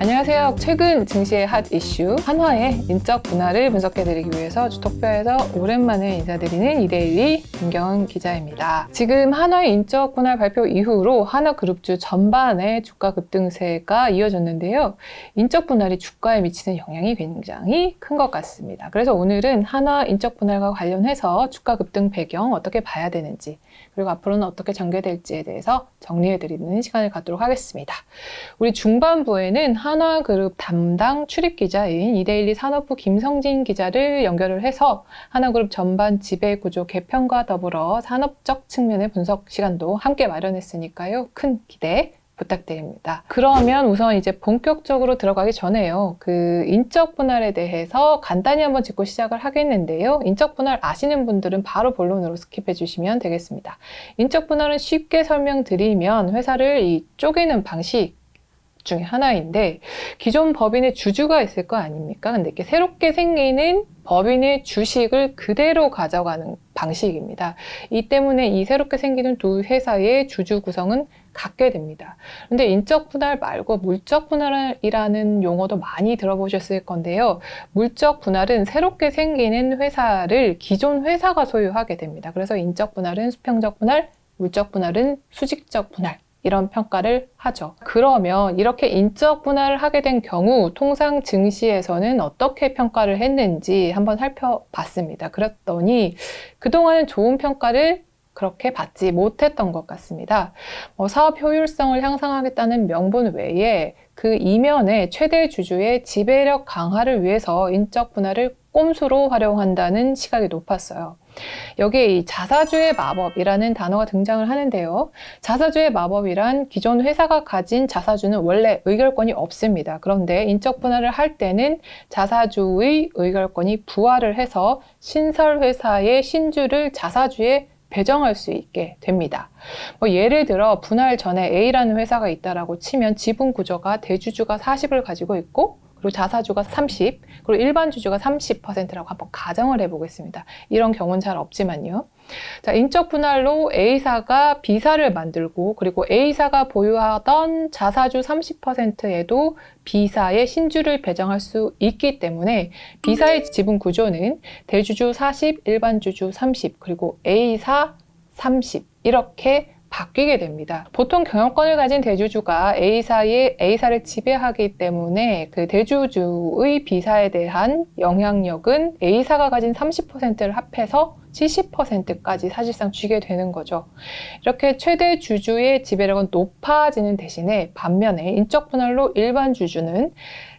안녕하세요. 최근 증시의 핫 이슈 한화의 인적 분할을 분석해드리기 위해서 주톡표에서 오랜만에 인사드리는 이데일리 김경은 기자입니다. 지금 한화의 인적 분할 발표 이후로 한화그룹주 전반의 주가 급등세가 이어졌는데요. 인적 분할이 주가에 미치는 영향이 굉장히 큰 것 같습니다. 그래서 오늘은 한화 인적 분할과 관련해서 주가 급등 배경 어떻게 봐야 되는지, 그리고 앞으로는 어떻게 전개될지에 대해서 정리해드리는 시간을 갖도록 하겠습니다. 우리 중반부에는 한화그룹 담당 출입기자인 이데일리 산업부 김성진 기자를 연결을 해서 한화그룹 전반 지배구조 개편과 더불어 산업적 측면의 분석 시간도 함께 마련했으니까요. 큰 기대 부탁드립니다. 그러면 우선 이제 본격적으로 들어가기 전에요. 그 인적 분할에 대해서 간단히 한번 짚고 시작을 하겠는데요. 인적 분할 아시는 분들은 바로 본론으로 스킵해 주시면 되겠습니다. 인적 분할은 쉽게 설명드리면 회사를 이 쪼개는 방식 중에 하나인데, 기존 법인의 주주가 있을 거 아닙니까? 근데 이렇게 새롭게 생기는 법인의 주식을 그대로 가져가는 방식입니다. 이 때문에 이 새롭게 생기는 두 회사의 주주 구성은 같게 됩니다. 근데 인적 분할 말고 물적 분할이라는 용어도 많이 들어보셨을 건데요. 물적 분할은 새롭게 생기는 회사를 기존 회사가 소유하게 됩니다. 그래서 인적 분할은 수평적 분할, 물적 분할은 수직적 분할, 이런 평가를 하죠. 그러면 이렇게 인적 분할을 하게 된 경우 통상 증시에서는 어떻게 평가를 했는지 한번 살펴봤습니다. 그랬더니 그동안은 좋은 평가를 그렇게 받지 못했던 것 같습니다. 사업 효율성을 향상하겠다는 명분 외에 그 이면에 최대 주주의 지배력 강화를 위해서 인적 분할을 꼼수로 활용한다는 시각이 높았어요. 여기에 이 자사주의 마법이라는 단어가 등장을 하는데요. 자사주의 마법이란 기존 회사가 가진 자사주는 원래 의결권이 없습니다. 그런데 인적 분할을 할 때는 자사주의 의결권이 부활을 해서 신설 회사의 신주를 자사주에 배정할 수 있게 됩니다. 예를 들어 분할 전에 A라는 회사가 있다라고 치면 지분 구조가 대주주가 40을 가지고 있고, 그리고 자사주가 30, 그리고 일반 주주가 30%라고 한번 가정을 해보겠습니다. 이런 경우는 잘 없지만요. 자, 인적 분할로 A사가 B사를 만들고, 그리고 A사가 보유하던 자사주 30%에도 B사의 신주를 배정할 수 있기 때문에 B사의 지분 구조는 대주주 40, 일반 주주 30, 그리고 A사 30 이렇게 바뀌게 됩니다. 보통 경영권을 가진 대주주가 A사를 지배하기 때문에 그 대주주의 B사에 대한 영향력은 A사가 가진 30%를 합해서 70%까지 사실상 쥐게 되는 거죠. 이렇게 최대 주주의 지배력은 높아지는 대신에 반면에 인적 분할로 일반 주주는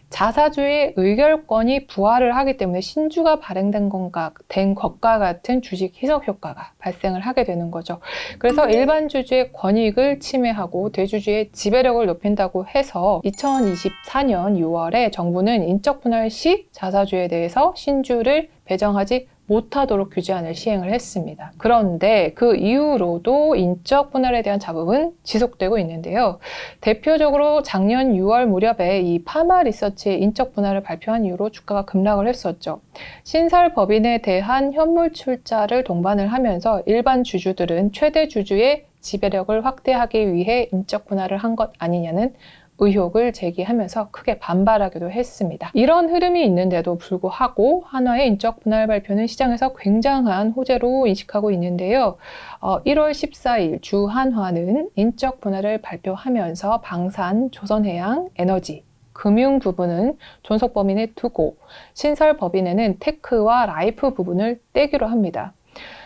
자사주의 의결권이 부활을 하기 때문에 신주가 발행된 것과 같은 주식 희석 효과가 발생을 하게 되는 거죠. 그래서 일반 주주의 권익을 침해하고 대주주의 지배력을 높인다고 해서 2024년 6월에 정부는 인적 분할 시 자사주에 대해서 신주를 배정하지 못하도록 규제안을 시행을 했습니다. 그런데 그 이후로도 인적 분할에 대한 잡음은 지속되고 있는데요. 대표적으로 작년 6월 무렵에 이 파마 리서치의 인적 분할을 발표한 이후로 주가가 급락을 했었죠. 신설 법인에 대한 현물 출자를 동반을 하면서 일반 주주들은 최대 주주의 지배력을 확대하기 위해 인적 분할을 한 것 아니냐는 의혹을 제기하면서 크게 반발하기도 했습니다. 이런 흐름이 있는데도 불구하고 한화의 인적 분할 발표는 시장에서 굉장한 호재로 인식하고 있는데요. 1월 14일 주 한화는 인적 분할을 발표하면서 방산, 조선해양, 에너지, 금융 부분은 존속법인에 두고 신설 법인에는 테크와 라이프 부분을 떼기로 합니다.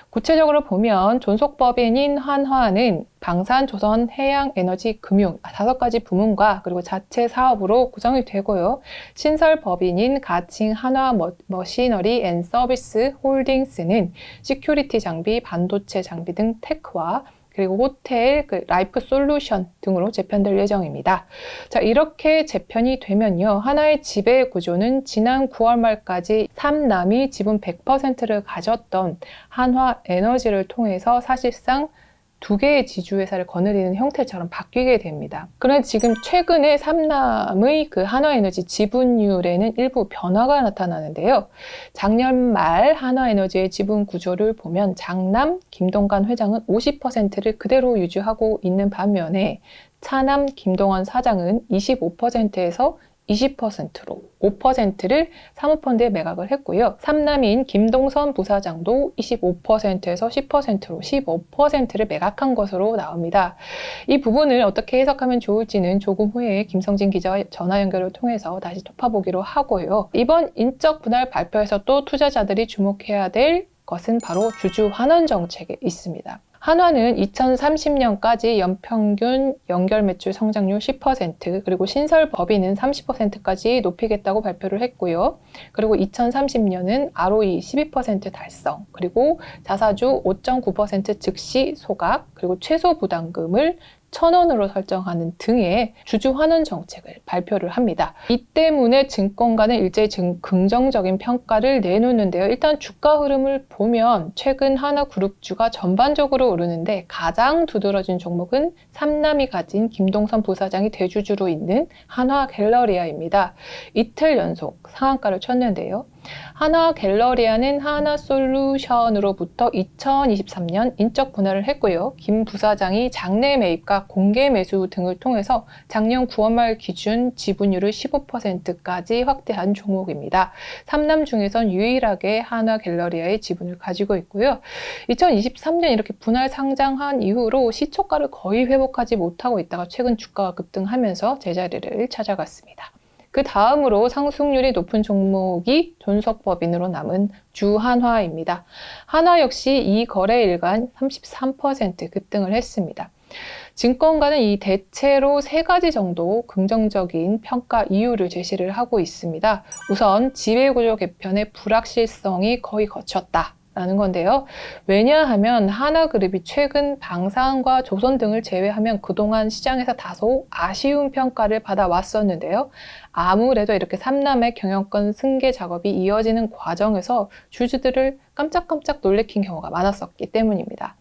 구체적으로 보면 존속법인인 한화는 방산, 조선, 해양, 에너지, 금융 5가지 부문과 그리고 자체 사업으로 구성이 되고요. 신설 법인인 가칭 한화 머시너리 앤 서비스 홀딩스는 시큐리티 장비, 반도체 장비 등 테크와 그리고 호텔, 라이프 솔루션 등으로 재편될 예정입니다. 자, 이렇게 재편이 되면요. 하나의 지배 구조는 지난 9월 말까지 삼남이 지분 100%를 가졌던 한화에너지를 통해서 사실상 두 개의 지주회사를 거느리는 형태처럼 바뀌게 됩니다. 그런데 지금 최근에 삼남의 그 한화에너지 지분율에는 일부 변화가 나타나는데요. 작년 말 한화에너지의 지분 구조를 보면 장남 김동관 회장은 50%를 그대로 유지하고 있는 반면에 차남 김동원 사장은 25%에서 20%로 5%를 사모펀드에 매각을 했고요. 3남인 김동선 부사장도 25%에서 10%로 15%를 매각한 것으로 나옵니다. 이 부분을 어떻게 해석하면 좋을지는 조금 후에 김성진 기자와 전화 연결을 통해서 다시 톱파보기로 하고요. 이번 인적 분할 발표에서 또 투자자들이 주목해야 될 것은 바로 주주 환원 정책에 있습니다. 한화는 2030년까지 연평균 연결 매출 성장률 10%, 그리고 신설 법인은 30%까지 높이겠다고 발표를 했고요. 그리고 2030년은 ROE 12% 달성, 그리고 자사주 5.9% 즉시 소각, 그리고 최소 부담금을 1,000원으로 설정하는 등의 주주 환원 정책을 발표를 합니다. 이 때문에 증권가는 일제히 긍정적인 평가를 내놓는데요. 일단 주가 흐름을 보면 최근 하나그룹주가 전반적으로 오르는데 가장 두드러진 종목은 삼남이 가진 김동선 부사장이 대주주로 있는 한화갤러리아입니다. 이틀 연속 상한가를 쳤는데요. 한화갤러리아는 하나솔루션으로부터 2023년 인적 분할을 했고요. 김 부사장이 장내 매입과 공개 매수 등을 통해서 작년 9월 말 기준 지분율을 15%까지 확대한 종목입니다. 3남 중에선 유일하게 한화갤러리아의 지분을 가지고 있고요. 2023년 이렇게 분할 상장한 이후로 시초가를 거의 회복하지 못하고 있다가 최근 주가가 급등하면서 제자리를 찾아갔습니다. 그 다음으로 상승률이 높은 종목이 존속법인으로 남은 주한화입니다. 한화 역시 이 거래일간 33% 급등을 했습니다. 증권가는 이 대체로 3가지 정도 긍정적인 평가 이유를 제시를 하고 있습니다. 우선 지배구조 개편의 불확실성이 거의 거쳤다 라는 건데요. 왜냐하면 하나그룹이 최근 방산과 조선 등을 제외하면 그동안 시장에서 다소 아쉬운 평가를 받아왔었는데요. 아무래도 이렇게 삼남의 경영권 승계 작업이 이어지는 과정에서 주주들을 깜짝깜짝 놀래킨 경우가 많았었기 때문입니다.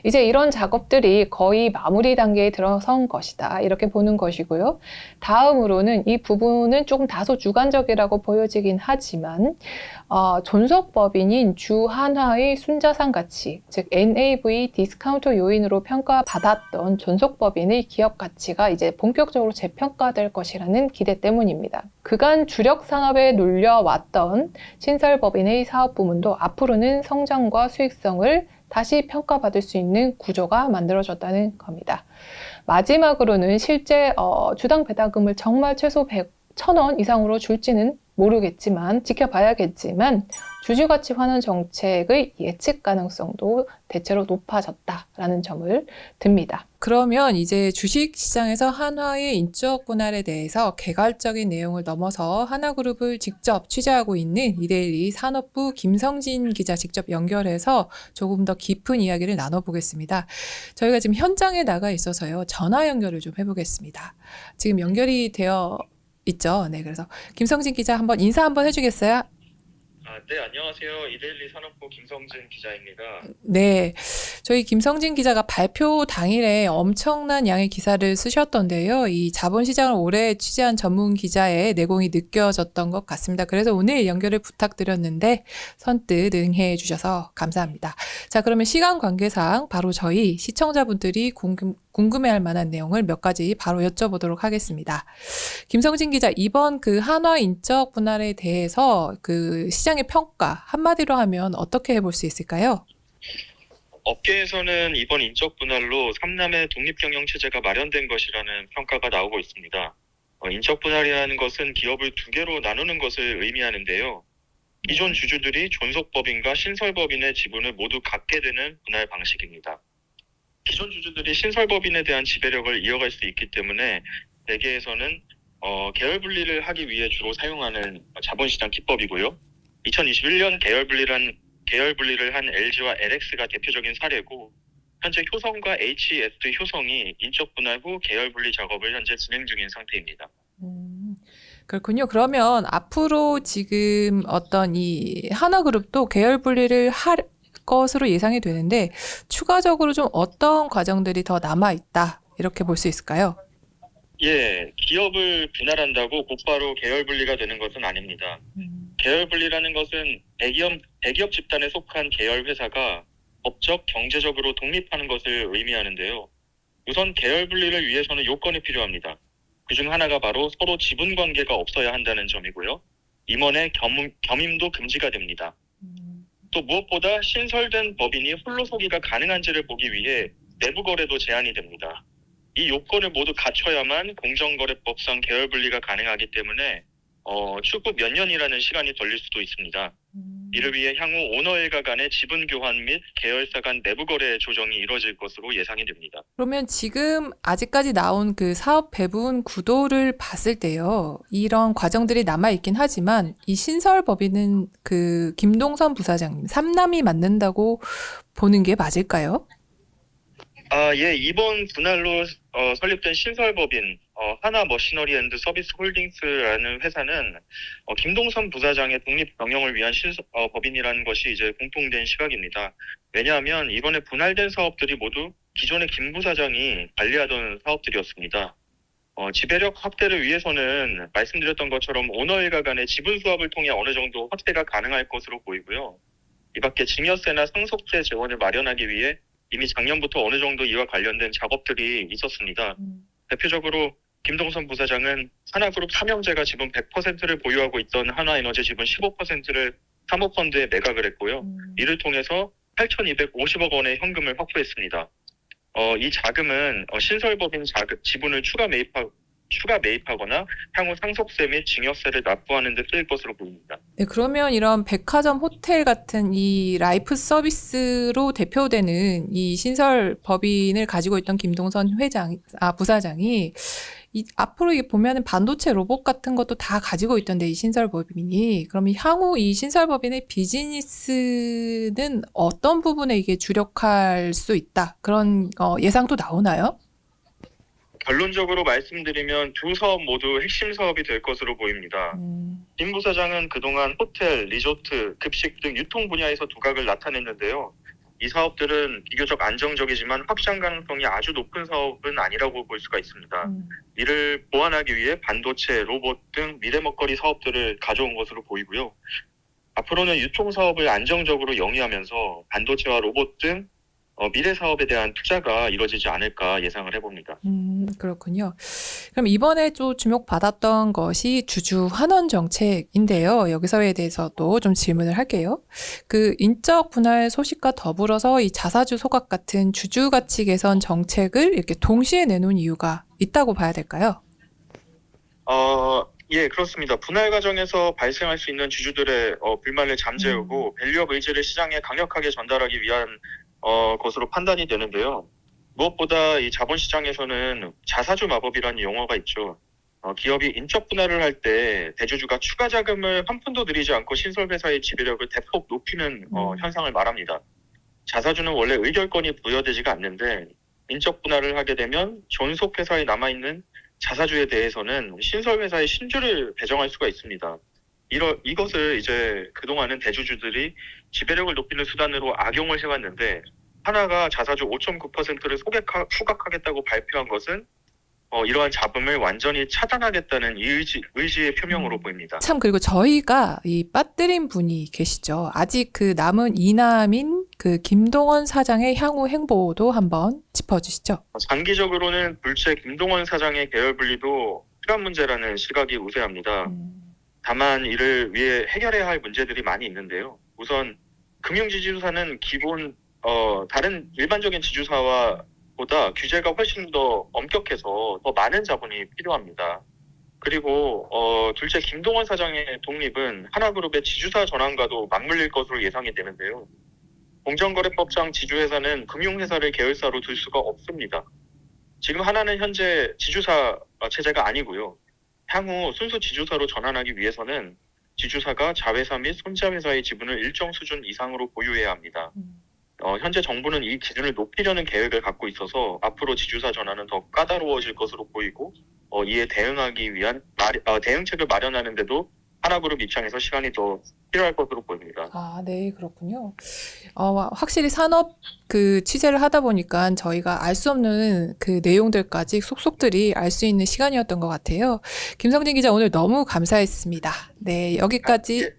이제 이런 작업들이 거의 마무리 단계에 들어선 것이다, 이렇게 보는 것이고요. 다음으로는 이 부분은 조금 다소 주관적이라고 보여지긴 하지만 존속법인인 주한화의 순자산 가치, 즉 NAV 디스카운트 요인으로 평가받았던 존속법인의 기업 가치가 이제 본격적으로 재평가될 것이라는 기대 때문입니다. 그간 주력 산업에 눌려왔던 신설법인의 사업 부문도 앞으로는 성장과 수익성을 다시 평가받을 수 있는 구조가 만들어졌다는 겁니다. 마지막으로는 실제 주당 배당금을 정말 최소 1,000원 이상으로 줄지는 모르겠지만 지켜봐야겠지만 주주가치 환원 정책의 예측 가능성도 대체로 높아졌다라는 점을 듭니다. 그러면 이제 주식시장에서 한화의 인적 분할에 대해서 개괄적인 내용을 넘어서 하나그룹을 직접 취재하고 있는 이데일리 산업부 김성진 기자 직접 연결해서 조금 더 깊은 이야기를 나눠보겠습니다. 저희가 지금 현장에 나가 있어서요. 전화 연결을 좀 해보겠습니다. 지금 연결이 되어 있죠. 네, 그래서 김성진 기자 한번 인사 한번 해주겠어요? 네, 안녕하세요. 이데일리 산업부 김성진 기자입니다. 네, 저희 김성진 기자가 발표 당일에 엄청난 양의 기사를 쓰셨던데요. 이 자본시장을 오래 취재한 전문 기자의 내공이 느껴졌던 것 같습니다. 그래서 오늘 연결을 부탁드렸는데 선뜻 응해 주셔서 감사합니다. 자, 그러면 시간 관계상 바로 저희 시청자분들이 궁금해할 만한 내용을 몇 가지 바로 여쭤보도록 하겠습니다. 김성진 기자, 이번 그 한화 인적 분할에 대해서 그 시장의 평가 한마디로 하면 어떻게 해볼 수 있을까요? 업계에서는 이번 인적 분할로 삼남의 독립경영 체제가 마련된 것이라는 평가가 나오고 있습니다. 인적 분할이라는 것은 기업을 2개로 나누는 것을 의미하는데요. 기존 주주들이 존속법인과 신설법인의 지분을 모두 갖게 되는 분할 방식입니다. 기존 주주들이 신설법인에 대한 지배력을 이어갈 수 있기 때문에 대개에서는 계열 분리를 하기 위해 주로 사용하는 자본시장 기법이고요. 2021년 계열 분리를 한 LG와 LX가 대표적인 사례고, 현재 효성과 HES 효성이 인적 분할 후 계열 분리 작업을 현재 진행 중인 상태입니다. 그렇군요. 그러면 앞으로 지금 어떤 이 하나그룹도 계열 분리를 할 것으로 예상이 되는데 추가적으로 좀 어떤 과정들이 더 남아있다, 이렇게 볼 수 있을까요? 예, 기업을 분할한다고 곧바로 계열 분리가 되는 것은 아닙니다. 계열 분리라는 것은 대기업 집단에 속한 계열 회사가 법적, 경제적으로 독립하는 것을 의미하는데요. 우선 계열 분리를 위해서는 요건이 필요합니다. 그중 하나가 바로 서로 지분 관계가 없어야 한다는 점이고요. 임원의 겸임도 금지가 됩니다. 또 무엇보다 신설된 법인이 홀로서기가 가능한지를 보기 위해 내부 거래도 제한이 됩니다. 이 요건을 모두 갖춰야만 공정거래법상 계열 분리가 가능하기 때문에 추후 몇 년이라는 시간이 걸릴 수도 있습니다. 이를 위해 향후 오너일가 간의 지분 교환 및 계열사 간 내부 거래 조정이 이뤄질 것으로 예상이 됩니다. 그러면 지금 아직까지 나온 그 사업 배분 구도를 봤을 때요. 이런 과정들이 남아있긴 하지만 이 신설법인은 그 김동선 부사장님, 삼남이 맞는다고 보는 게 맞을까요? 예, 이번 분할로 설립된 신설법인 하나 머시너리 앤드 서비스 홀딩스라는 회사는 김동선 부사장의 독립 경영을 위한 법인이라는 것이 이제 공통된 시각입니다. 왜냐하면 이번에 분할된 사업들이 모두 기존의 김 부사장이 관리하던 사업들이었습니다. 지배력 확대를 위해서는 말씀드렸던 것처럼 오너일가 간의 지분 수합을 통해 어느 정도 확대가 가능할 것으로 보이고요. 이 밖에 증여세나 상속세 재원을 마련하기 위해 이미 작년부터 어느 정도 이와 관련된 작업들이 있었습니다. 대표적으로 김동선 부사장은 하나그룹 삼형제가 지분 100%를 보유하고 있던 하나에너지 지분 15%를 사모펀드에 매각을 했고요. 이를 통해서 8,250억 원의 현금을 확보했습니다. 이 자금은 신설법인 지분을 추가 매입하거나 향후 상속세 및 증여세를 납부하는 데 쓰일 것으로 보입니다. 네, 그러면 이런 백화점 호텔 같은 이 라이프 서비스로 대표되는 이 신설 법인을 가지고 있던 김동선 부사장이 앞으로 이게 보면은 반도체 로봇 같은 것도 다 가지고 있던데 이 신설 법인이 그럼 향후 이 신설 법인의 비즈니스는 어떤 부분에 이게 주력할 수 있다 그런 예상도 나오나요? 결론적으로 말씀드리면 두 사업 모두 핵심 사업이 될 것으로 보입니다. 김 부사장은 그동안 호텔, 리조트, 급식 등 유통 분야에서 두각을 나타냈는데요. 이 사업들은 비교적 안정적이지만 확장 가능성이 아주 높은 사업은 아니라고 볼 수가 있습니다. 이를 보완하기 위해 반도체, 로봇 등 미래 먹거리 사업들을 가져온 것으로 보이고요. 앞으로는 유통 사업을 안정적으로 영위하면서 반도체와 로봇 등 미래 사업에 대한 투자가 이루어지지 않을까 예상을 해봅니다. 그렇군요. 그럼 이번에 좀 주목받았던 것이 주주 환원 정책인데요. 여기서에 대해서도 좀 질문을 할게요. 그 인적 분할 소식과 더불어서 이 자사주 소각 같은 주주 가치 개선 정책을 이렇게 동시에 내놓은 이유가 있다고 봐야 될까요? 예, 그렇습니다. 분할 과정에서 발생할 수 있는 주주들의 불만을 잠재우고 밸류업 의지를 시장에 강력하게 전달하기 위한 것으로 판단이 되는데요. 무엇보다 이 자본시장에서는 자사주 마법이라는 용어가 있죠. 기업이 인적 분할을 할 때 대주주가 추가 자금을 한 푼도 들이지 않고 신설회사의 지배력을 대폭 높이는 현상을 말합니다. 자사주는 원래 의결권이 부여되지가 않는데 인적 분할을 하게 되면 존속회사에 남아있는 자사주에 대해서는 신설회사의 신주를 배정할 수가 있습니다. 이것을 이제 그동안은 대주주들이 지배력을 높이는 수단으로 악용을 해왔는데 하나가 자사주 5.9%를 소각하겠다고 발표한 것은 이러한 잡음을 완전히 차단하겠다는 의지의 표명으로 보입니다. 참 그리고 저희가 이 빠뜨린 분이 계시죠. 아직 그 남은 이남인 그 김동원 사장의 향후 행보도 한번 짚어주시죠. 장기적으로는 불체 김동원 사장의 계열 분리도 시간 문제라는 시각이 우세합니다. 다만 이를 위해 해결해야 할 문제들이 많이 있는데요. 우선 금융지주사는 기본 다른 일반적인 지주사와 보다 규제가 훨씬 더 엄격해서 더 많은 자본이 필요합니다. 그리고 둘째 김동원 사장의 독립은 하나그룹의 지주사 전환과도 맞물릴 것으로 예상이 되는데요. 공정거래법상 지주회사는 금융회사를 계열사로 둘 수가 없습니다. 지금 하나는 현재 지주사 체제가 아니고요. 향후 순수 지주사로 전환하기 위해서는 지주사가 자회사 및 손자회사의 지분을 일정 수준 이상으로 보유해야 합니다. 현재 정부는 이 기준을 높이려는 계획을 갖고 있어서 앞으로 지주사 전환은 더 까다로워질 것으로 보이고 이에 대응하기 위한 대응책을 마련하는데도 하나그룹 입장에서 시간이 더 필요할 것으로 보입니다. 네, 그렇군요. 확실히 산업 그 취재를 하다 보니까 저희가 알 수 없는 그 내용들까지 속속들이 알 수 있는 시간이었던 것 같아요. 김성진 기자 오늘 너무 감사했습니다. 네, 여기까지. 예.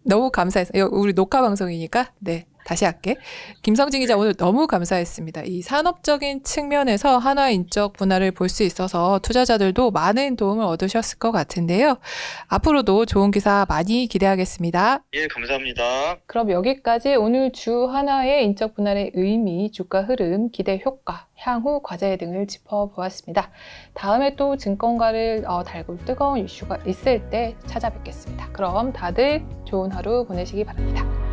너무 감사했어요. 우리 녹화 방송이니까. 네, 다시 할게. 김성진 기자 오늘 너무 감사했습니다. 이 산업적인 측면에서 한화의 인적 분할을 볼 수 있어서 투자자들도 많은 도움을 얻으셨을 것 같은데요. 앞으로도 좋은 기사 많이 기대하겠습니다. 예, 감사합니다. 그럼 여기까지 오늘 주 한화의 인적 분할의 의미, 주가 흐름, 기대 효과, 향후 과제 등을 짚어보았습니다. 다음에 또 증권가를 달굴 뜨거운 이슈가 있을 때 찾아뵙겠습니다. 그럼 다들 좋은 하루 보내시기 바랍니다.